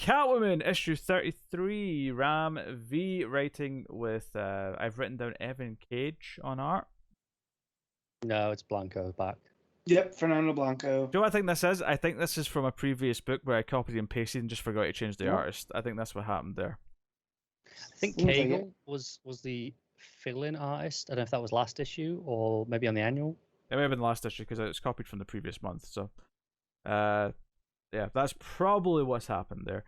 Catwoman issue 33. Ram V writing with I've written down Evan Cage on art. No, it's Blanco back. Yep, Fernando Blanco. Do you know what I think this is? I think this is from a previous book where I copied and pasted and just forgot to change the artist. I think that's what happened there. I think Seems like Cagle it. was the fill-in artist. I don't know if that was last issue or maybe on the annual. It may have been the last issue because it was copied from the previous month. So, yeah, that's probably what's happened there.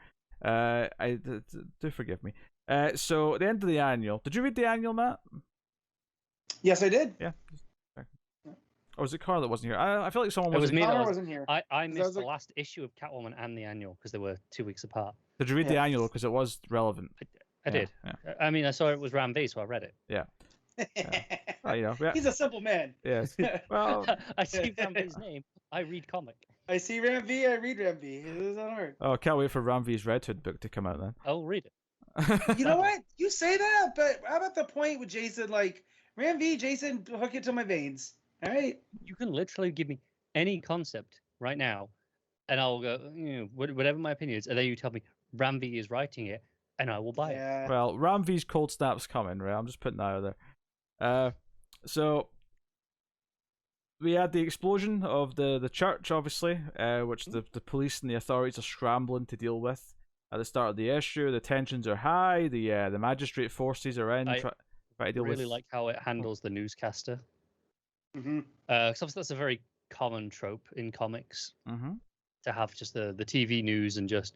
Do forgive me. So at the end of the annual, did you read the annual, Matt? Yes, I did. Yeah. Or was it Carl that wasn't here? I feel like someone It was me. Connor wasn't here. I missed the like... last issue of Catwoman and the annual because they were 2 weeks apart. Did you read the annual because it was relevant? I did. Yeah. I mean, I saw it was Ram V, so I read it. Yeah. He's a simple man. Yes. Well, I see Ram V's name. I read comic. I see Ram V. I read Ram V. It doesn't hurt. Oh, can't wait for Ram V's Red Hood book to come out then. I'll read it. You know what? You say that, but how about the point with Jason? Like Ram V, Jason, hook it to my veins. All right. You can literally give me any concept right now, and I'll go, whatever my opinion is, and then you tell me Ram V is writing it, and I will buy it. Well, Ram V's Cold Snap's coming, right? I'm just putting that out there. So we had the explosion of the church, obviously, which the police and the authorities are scrambling to deal with at the start of the issue. The tensions are high. The magistrate forces are in. Try to deal with. Really like how it handles the newscaster. Mm-hmm. Because that's a very common trope in comics, to have just the TV news and just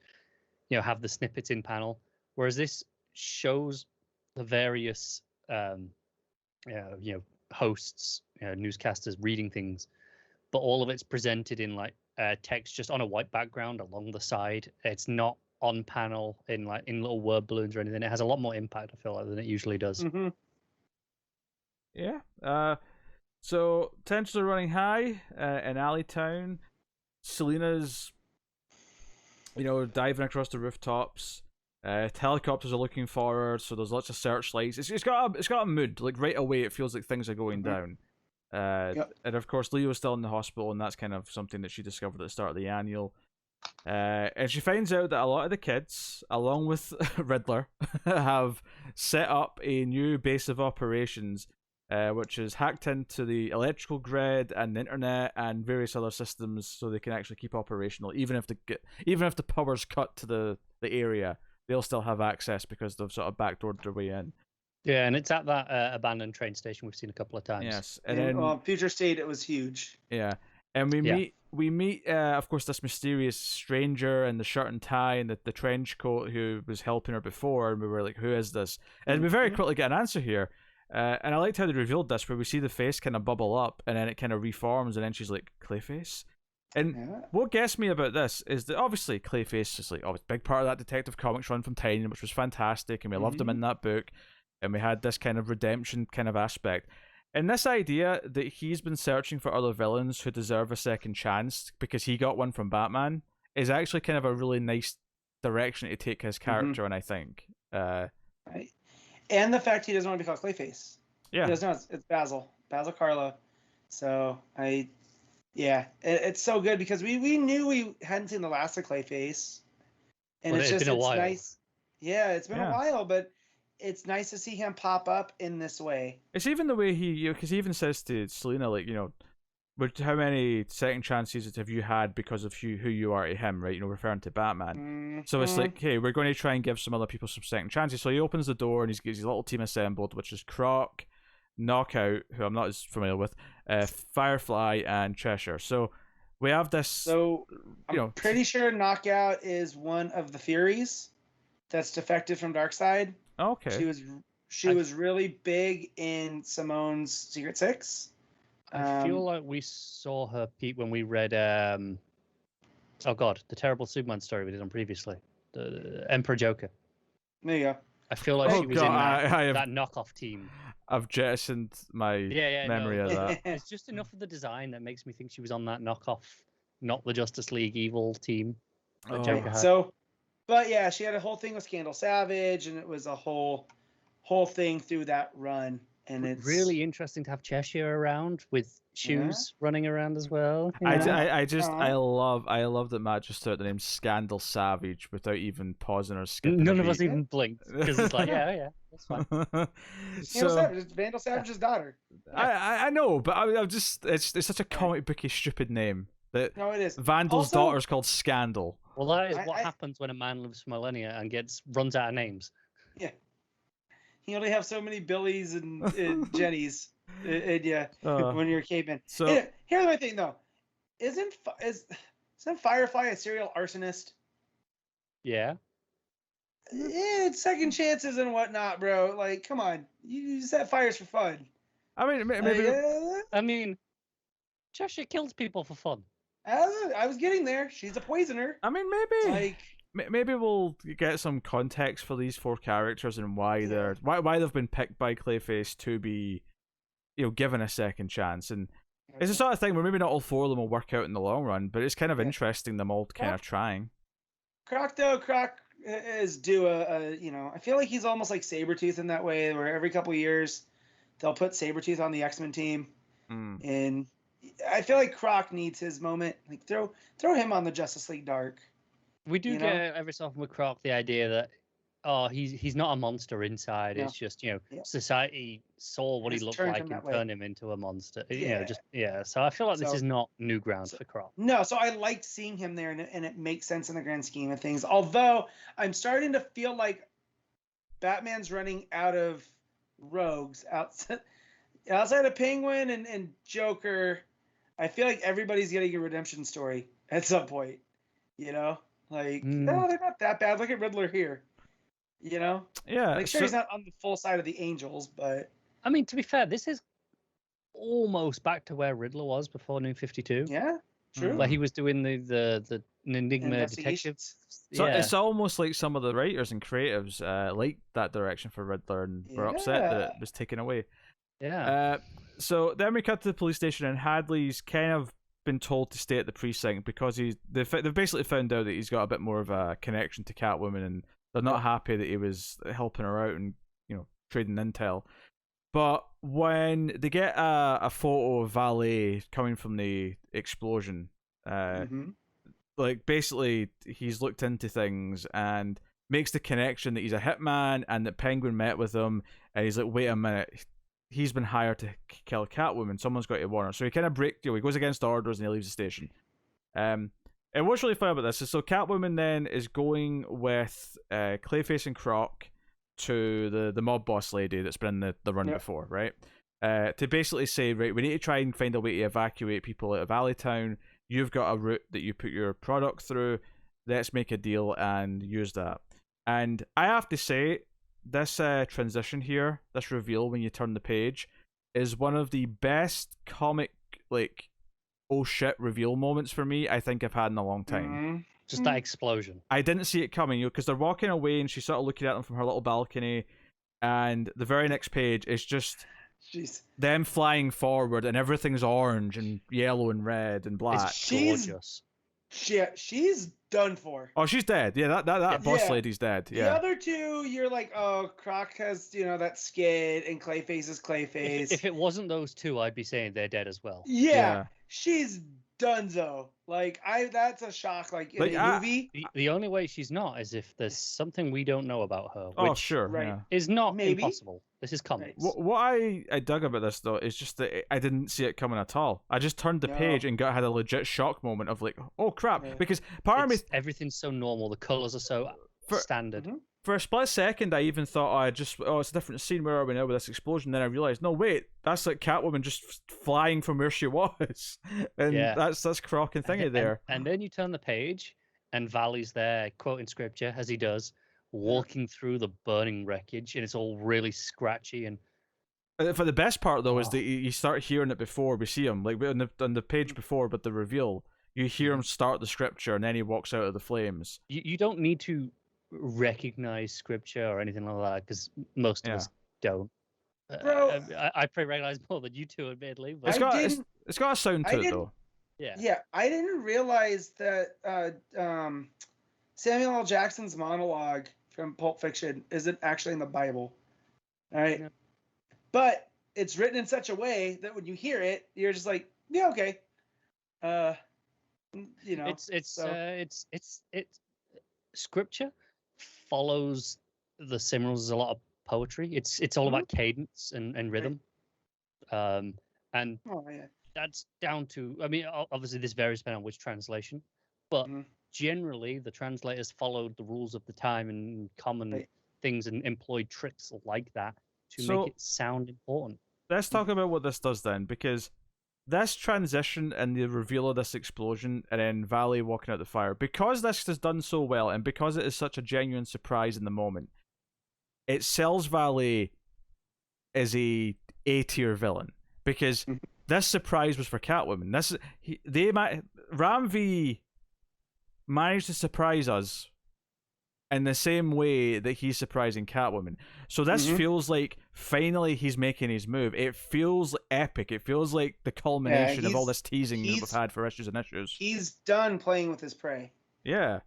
have the snippets in panel, whereas this shows the various hosts, newscasters reading things, but all of it's presented in like text just on a white background along the side. It's not on panel in little word balloons or anything. It has a lot more impact, I feel like, than it usually does. Mm-hmm. Yeah. So tensions are running high in Alleytown. Selena's, diving across the rooftops. Helicopters are looking for her, so there's lots of searchlights. It's got a mood. Like right away, it feels like things are going down. And of course, Leo's still in the hospital, and that's kind of something that she discovered at the start of the annual. And she finds out that a lot of the kids, along with Riddler, have set up a new base of operations, which is hacked into the electrical grid and the internet and various other systems, so they can actually keep operational, even if the power's cut to the area. They'll still have access because they've sort of backdoored their way in. Yeah, and it's at that abandoned train station we've seen a couple of times. Yes, and then Future State, it was huge. Yeah, and we meet of course this mysterious stranger in the shirt and tie and the trench coat who was helping her before, and we were like, who is this? And we very quickly get an answer here. And I liked how they revealed this, where we see the face kind of bubble up and then it kind of reforms, and then she's like, Clayface. And what gets me about this is that obviously Clayface is like a big part of that Detective Comics run from Tynion, which was fantastic, and we loved him in that book, and we had this kind of redemption kind of aspect. And this idea that he's been searching for other villains who deserve a second chance because he got one from Batman is actually kind of a really nice direction to take his character, and I think. Right. And the fact he doesn't want to be called Clayface. Yeah. He doesn't know it's Basil Karlo. So it's so good because we knew we hadn't seen the last of Clayface, and it's been a while. Nice. Yeah, it's been a while, but it's nice to see him pop up in this way. It's even the way he, because he even says to Selena, like, but how many second chances have you had because of who you are to him, right? Referring to Batman. So it's like, hey, we're going to try and give some other people some second chances. So he opens the door and he's got his little team assembled, which is Croc, Knockout, who I'm not as familiar with, Firefly, and Cheshire. So we have this. So I'm pretty sure Knockout is one of the Furies that's defected from Darkseid. Okay. She was really big in Simone's Secret Six. I feel like we saw her peak when we read the terrible Superman story we did on previously, the Emperor Joker. There you go. I feel like she was in that knockoff team. I've jettisoned my memory of that. It's just enough of the design that makes me think she was on that knockoff, not the Justice League evil team that Joker had. So, but yeah, she had a whole thing with Scandal Savage, and it was a whole thing through that run. and it's really interesting to have Cheshire around with shoes running around as well. I love that Matt just threw out the name Scandal Savage without even pausing or skipping. None of us even blinked because it's like, yeah, that's fine. Savage, it's Vandal Savage's daughter. I know, but I'm just it's such a comic booky stupid name. That no, it is. Vandal's daughter is called Scandal. Well, that is what happens when a man lives for millennia and runs out of names. Yeah. You only have so many Billies and Jennies, when you're a caveman. So here's my thing though, isn't Firefly a serial arsonist? Yeah. It's second chances and whatnot, bro. Like, come on, you set fires for fun. I mean, maybe. I mean, Cheshire kills people for fun. I was getting there. She's a poisoner. I mean, maybe we'll get some context for these 4 characters and why they've been picked by Clayface to be, given a second chance. And it's the sort of thing where maybe not all 4 of them will work out in the long run, but it's kind of interesting them all kind of trying. Croc is due I feel like he's almost like Sabretooth in that way, where every couple of years they'll put Sabretooth on the X-Men team, and I feel like Croc needs his moment. Like throw him on the Justice League Dark. We do get every so often with Croc the idea that he's not a monster inside. No. It's just society saw what he looked like and turned him into a monster. So I feel like this is not new ground for Croc. No, so I liked seeing him there, and it makes sense in the grand scheme of things. Although I'm starting to feel like Batman's running out of rogues outside of Penguin and Joker. I feel like everybody's getting a redemption story at some point. Like, no, they're not that bad. Look at Riddler here. Yeah. Like, sure, he's not on the full side of the Angels, but I mean, to be fair, this is almost back to where Riddler was before New 52. Yeah, true. Where he was doing the Enigma detective. So it's almost like some of the writers and creatives liked that direction for Riddler and were upset that it was taken away. Yeah. So then we cut to the police station, and Hadley's kind of been told to stay at the precinct because they've basically found out that he's got a bit more of a connection to Catwoman, and they're not happy that he was helping her out and trading intel. But when they get a photo of Valet coming from the explosion, like basically he's looked into things and makes the connection that he's a hitman and that Penguin met with him, and he's like, wait a minute, he's been hired to kill Catwoman. Someone's got to warn her. So he kind of he goes against orders and he leaves the station. And what's really fun about this is, so Catwoman then is going with Clayface and Croc to the mob boss lady that's been in the run before, right? To basically say, right, we need to try and find a way to evacuate people out of Alleytown. You've got a route that you put your product through. Let's make a deal and use that. And I have to say, this transition here, this reveal when you turn the page, is one of the best comic, like, oh shit reveal moments for me I think I've had in a long time. Just that explosion. I didn't see it coming, because they're walking away and she's sort of looking at them from her little balcony, and the very next page is just them flying forward and everything's orange and yellow and red and black. It's gorgeous. She's done for. Oh, she's dead. Yeah, that boss lady's dead. Yeah. The other two, you're like, oh, Croc has, that skid, and Clayface is Clayface. If it wasn't those two, I'd be saying they're dead as well. Yeah. She's donezo. Like, that's a shock. Like, in a movie. The only way she's not is if there's something we don't know about her. Oh, sure. Right. Is not impossible. This is comics. What I dug about this, though, is just that I didn't see it coming at all. I just turned the page and had a legit shock moment of like, oh, crap. Yeah. Because part of me... Everything's so normal. The colours are so standard. For a split second, I even thought, it's a different scene. Where are we now with this explosion? Then I realized, no, wait, that's like Catwoman just flying from where she was. And that's Croc and Thingy there. And then you turn the page, and Valley's there, quoting scripture, as he does, walking through the burning wreckage, and it's all really scratchy. And for the best part, though, is that you start hearing it before we see him. Like on the page before, but the reveal, you hear him start the scripture, and then he walks out of the flames. You don't need to recognize scripture or anything like that, because most of us don't. Bro, I probably recognize more than you two, admittedly. But it's got a sound to it, though. Yeah, I didn't realize that Samuel L. Jackson's monologue from Pulp Fiction isn't actually in the Bible. All right. Yeah. But it's written in such a way that when you hear it, you're just like, yeah, okay. You know, it's scripture follows the symbols as a lot of poetry. It's all about cadence and rhythm. And that's down to, I mean, obviously this varies depending on which translation, but generally the translators followed the rules of the time and common things and employed tricks like that to make it sound important. Let's talk about what this does then, because this transition and the reveal of this explosion and then Valley walking out the fire, because this is done so well and because it is such a genuine surprise in the moment, it sells Valley as a A-tier villain, because this surprise was for Catwoman. Ram V managed to surprise us in the same way that he's surprising Catwoman. So this feels like finally he's making his move. It feels epic. It feels like the culmination of all this teasing that we've had for issues and issues. He's done playing with his prey. Yeah.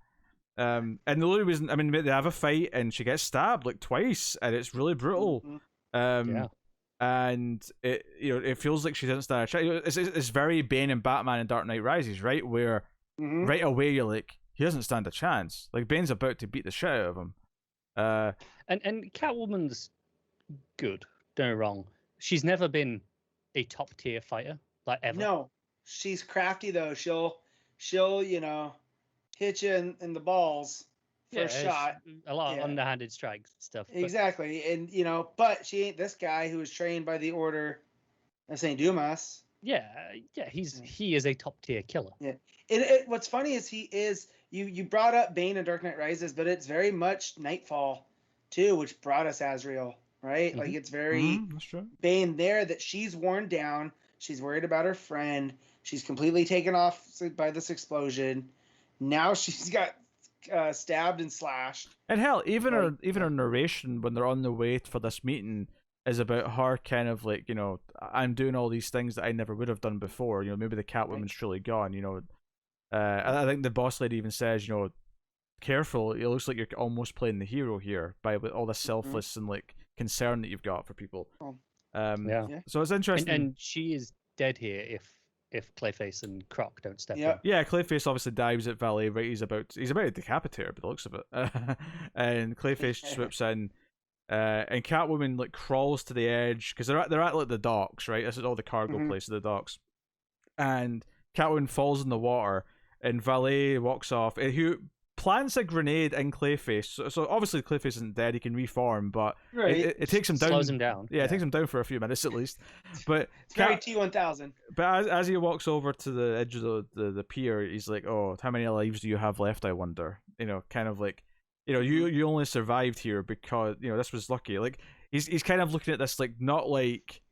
And the only reason, I mean, they have a fight and she gets stabbed like twice, and it's really brutal. And it feels like she doesn't stand a chance. It's very Bane and Batman and Dark Knight Rises, right? Where right away you're like, he doesn't stand a chance. Like, Bane's about to beat the shit out of him. And Catwoman's good. Don't get me wrong. She's never been a top tier fighter, like, ever. No, she's crafty though. She'll hit you in the balls for a shot. A lot of underhanded strikes and stuff. Exactly, and but she ain't this guy who was trained by the Order of Saint Dumas. Yeah, he is a top tier killer. Yeah. What's funny is you brought up Bane and Dark Knight Rises, but it's very much Nightfall too, which brought us Azrael, right? Like, it's very Bane there, that she's worn down, she's worried about her friend, she's completely taken off by this explosion. Now she's got stabbed and slashed. And hell, even her narration when they're on the way for this meeting is about her kind of like, I'm doing all these things that I never would have done before. Maybe the Catwoman's truly gone. I think the boss lady even says, careful, it looks like you're almost playing the hero here by all the selfless and like concern that you've got for people. So it's interesting. And she is dead here if Clayface and Croc don't step in. Yeah, Clayface obviously dives at Valley, right? He's about to decapitate her by the looks of it. And Clayface swoops in. And Catwoman like crawls to the edge because they're at like the docks, right? This is all the cargo place of the docks, and Catwoman falls in the water, and Valet walks off. Who plants a grenade in Clayface. So obviously Clayface isn't dead; he can reform, but it takes him down. Slows him down. Yeah, it takes him down for a few minutes at least. But it's very T-1000. But as he walks over to the edge of the pier, he's like, "Oh, how many lives do you have left? I wonder." Kind of like. You only survived here because this was lucky. Like he's kind of looking at this like not like,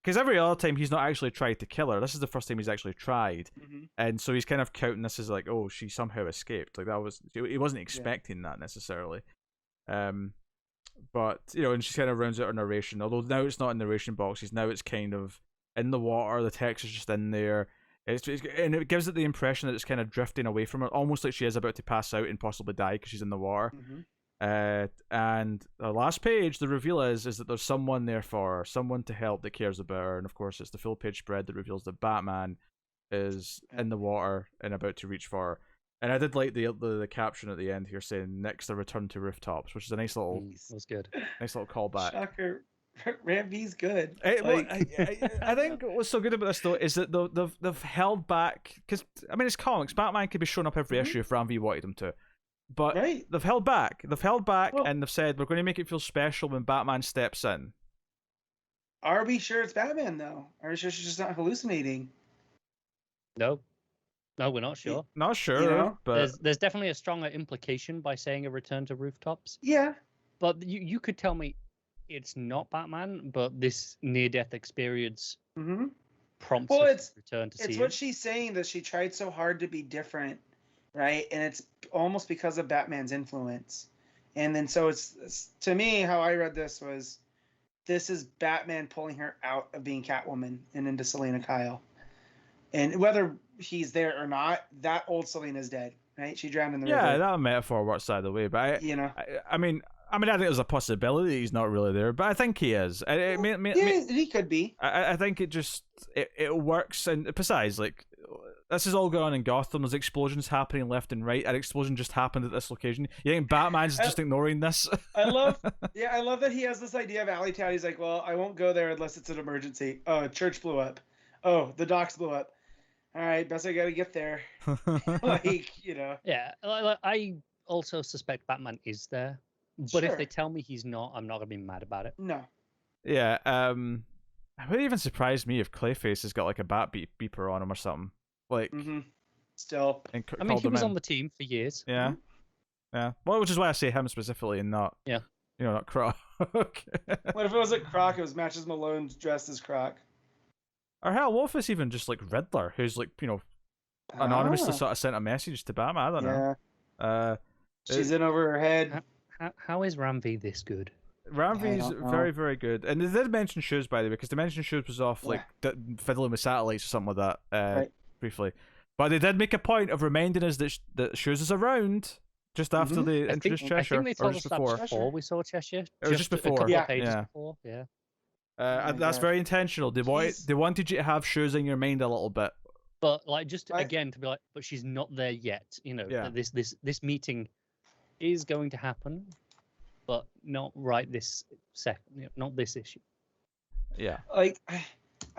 because every other time he's not actually tried to kill her. This is the first time he's actually tried, and so he's kind of counting this as like, oh, she somehow escaped. Like he wasn't expecting that necessarily. But and she kind of rounds out her narration. Although now it's not in narration boxes. Now it's kind of in the water. The text is just in there. And it gives it the impression that it's kind of drifting away from her, almost like she is about to pass out and possibly die because she's in the water. And the last page, the reveal is that there's someone there for her, someone to help that cares about her, and of course it's the full page spread that reveals that Batman is in the water and about to reach for her. And I did like the caption at the end here saying "next the return to rooftops," which is a nice little. That was good. Nice little callback. Shocker. Ramby's good. I think what's so good about this though is that they've held back, because I mean it's comics. Batman could be showing up every issue if Ram V wanted him to, but they've held back. And they've said we're going to make it feel special when Batman steps in. Are we sure it's Batman though? Are we sure she's just not hallucinating? No, we're not sure. Not sure, but there's definitely a stronger implication by saying a return to rooftops. Yeah, but you could tell me. It's not Batman, but this near-death experience prompts her to return to see It's what she's saying, that she tried so hard to be different, right? And it's almost because of Batman's influence. And then so it's to me, how I read this is Batman pulling her out of being Catwoman and into Selena Kyle. And whether he's there or not, that old Selena's dead, right? She drowned in the river. Yeah, that metaphor works either way. But I mean, I mean, I think there's a possibility he's not really there, but I think he is. He could be. I think it works, and besides, like, this is all going on in Gotham. There's explosions happening left and right. An explosion just happened at this location. You think Batman's just ignoring this? I love that he has this idea of alley town. He's like, well, I won't go there unless it's an emergency. Oh, a church blew up. Oh, the docks blew up. All right, best I gotta get there. Like, you know. Yeah, I also suspect Batman is there, but if they tell me he's not, I'm not gonna be mad about it. No. Yeah. It would even surprise me if Clayface has got like a bat beeper on him or something. Like, still. I mean, he was on the team for years. Yeah. Yeah. Well, which is why I say him specifically and not. Yeah. You know, not Croc. What if it wasn't Croc? It was Matches Malone dressed as Croc. Or hell, what if it's even just like Riddler, who's like, you know, anonymously sort of sent a message to Batman? I don't know. She's in over her head. How is Ramvi this good? Ramvi's very, very good. And they did mention Shoes, by the way, because they mentioned Shoes was off like fiddling with satellites or something like that briefly. But they did make a point of reminding us that Shoes is around just after they introduced Cheshire. I think they told us that before we saw Cheshire. It was just before. A couple of pages before, yeah. That's very intentional. They wanted you to have Shoes in your mind a little bit. But like, just again to be like, but she's not there yet. You know, this meeting is going to happen, but not right this second. You know, not this issue. Yeah. Like,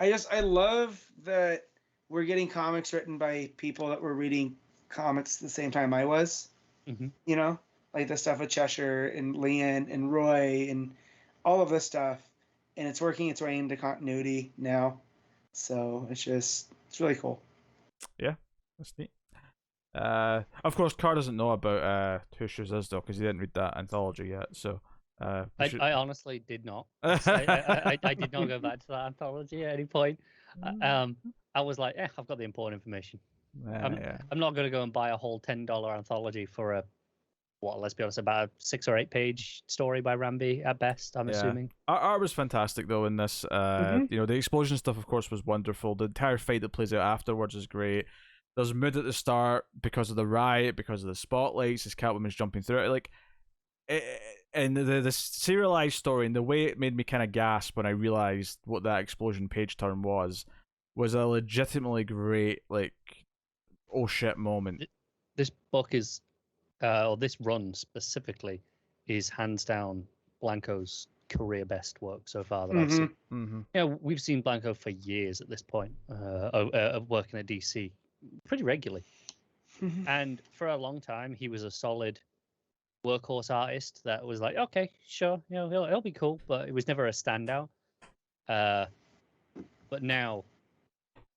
I love that we're getting comics written by people that were reading comics the same time I was. Mm-hmm. You know, like the stuff with Cheshire and Leanne and Roy and all of this stuff. And it's working its way into continuity now. So it's really cool. Yeah, that's neat. Of course, Carr doesn't know about who Shoes is, though, because he didn't read that anthology yet. So I honestly did not. I did not go back to that anthology at any point. I was like, I've got the important information. I'm not going to go and buy a whole $10 anthology for let's be honest, about a 6 or 8 page story by Rambi at best, I'm assuming. Art was fantastic, though, in this. You know, the explosion stuff, of course, was wonderful. The entire fight that plays out afterwards is great. There's mood at the start because of the riot, because of the spotlights, as Catwoman's jumping through it. Like, and the serialized story and the way it made me kind of gasp when I realized what that explosion page turn was a legitimately great, like, oh shit moment. This book is, or this run specifically, is hands down Blanco's career best work so far that I've seen. Mm-hmm. You know, we've seen Blanco for years at this point, of working at DC pretty regularly. And for a long time, he was a solid workhorse artist that was like, okay, sure, you know, he'll be cool, but it was never a standout. But now,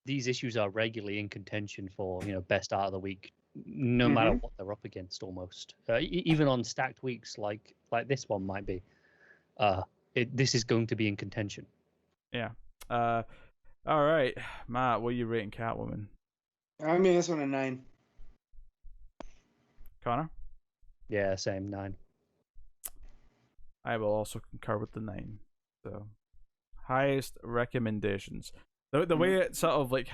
these issues are regularly in contention for, you know, best art of the week, no matter what they're up against, almost. Even on stacked weeks like this one might be. This is going to be in contention. Yeah. All right, Matt, what are you rating Catwoman? I mean, this one a 9. Connor? Yeah, same 9. I will also concur with the 9. So, highest recommendations. The way it sort of like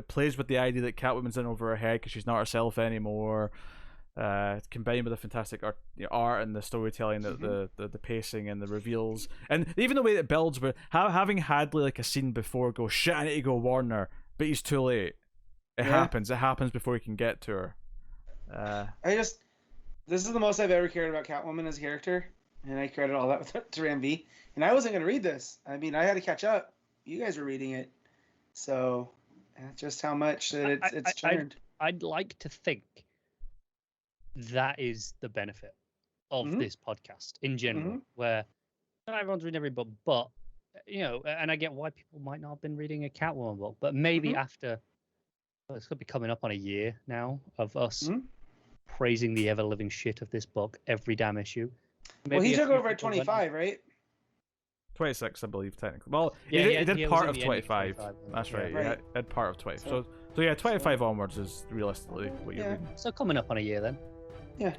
plays with the idea that Catwoman's in over her head because she's not herself anymore, combined with the fantastic art and the storytelling, the pacing and the reveals, and even the way it builds. With having Hadley like a scene before go, shit, I need to go warn her, but he's too late. It happens. It happens before he can get to her. This is the most I've ever cared about Catwoman as a character, and I credit all that to Ramvi. And I wasn't going to read this. I mean, I had to catch up. You guys were reading it, so just how much that it's turned. I'd like to think that is the benefit of this podcast in general, where not everyone's reading every book, but you know, and I get why people might not have been reading a Catwoman book, but maybe after it's going to be coming up on a year now of us praising the ever living shit of this book every damn issue. Maybe he took over at 25, right? 26, I believe, technically. Well, he did part of 25. That's right. Yeah, he had part of 20. So yeah, 25 onwards is realistically what you're reading. So coming up on a year then. Yeah.